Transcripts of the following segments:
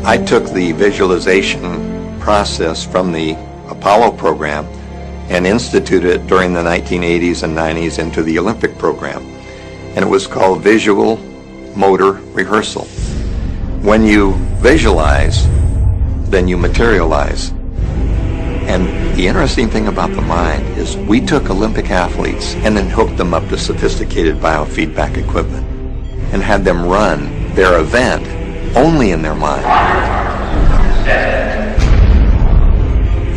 I took the visualization process from the Apollo program and instituted it during the 1980s and 90s into the Olympic program. And it was called visual motor rehearsal. When you visualize, then you materialize. And the interesting thing about the mind is we took Olympic athletes and then hooked them up to sophisticated biofeedback equipment and had them run their event only in their mind.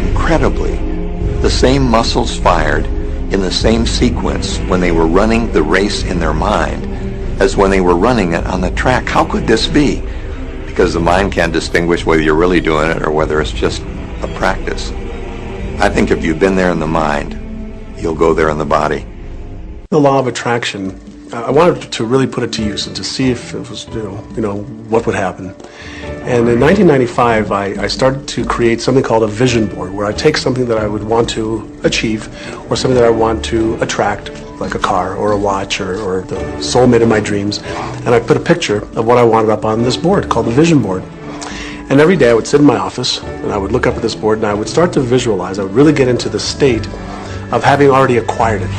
Incredibly, the same muscles fired in the same sequence when they were running the race in their mind as when they were running it on the track. How could this be? Because the mind can't distinguish whether you're really doing it or whether it's just a practice. I think if you've been there in the mind, you'll go there in the body. The law of attraction, I wanted to really put it to use and to see if it was, what would happen. And in 1995, I started to create something called a vision board, where I take something that I would want to achieve or something that I want to attract, like a car or a watch or the soulmate of my dreams, and I put a picture of what I wanted up on this board called the vision board. And every day I would sit in my office and I would look up at this board and I would start to visualize. I would really get into the state of having already acquired it.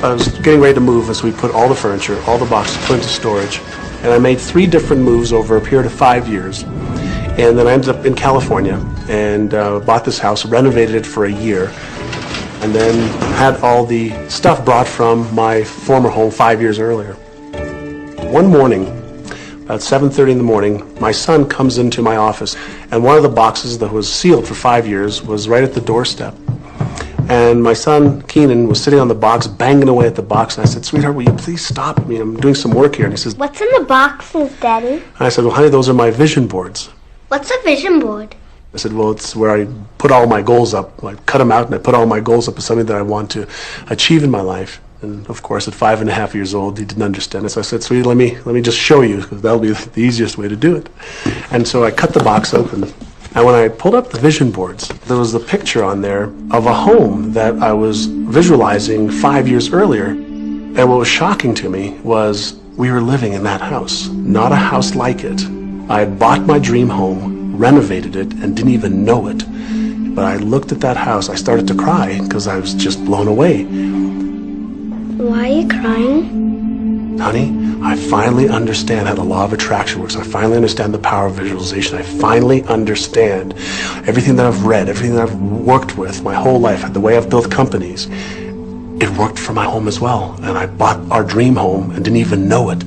I was getting ready to move as we put all the furniture, all the boxes put into storage, and I made 3 different moves over a period of 5 years. And then I ended up in California and bought this house, renovated it for a year, and then had all the stuff brought from my former home 5 years earlier. One morning, about 7:30 in the morning, my son comes into my office, and one of the boxes that was sealed for 5 years was right at the doorstep. And my son, Keenan, was sitting on the box, banging away at the box. And I said, "Sweetheart, will you please stop? I'm doing some work here." And he says, "What's in the boxes, Daddy?" And I said, "Well, honey, those are my vision boards." "What's a vision board?" I said, "Well, it's where I put all my goals up. I cut them out and I put all my goals up as something that I want to achieve in my life." And of course, at 5.5 years old, he didn't understand it. So I said, "Sweetie, let me just show you, because that'll be the easiest way to do it." And so I cut the box open. And when I pulled up the vision boards, there was a picture on there of a home that I was visualizing 5 years earlier. And what was shocking to me was we were living in that house, not a house like it. I had bought my dream home, renovated it, and didn't even know it. But I looked at that house, I started to cry because I was just blown away. Why are you crying? Honey, I finally understand how the law of attraction works. I finally understand the power of visualization. I finally understand everything that I've read, everything that I've worked with my whole life, the way I've built companies. It worked for my home as well. And I bought our dream home and didn't even know it.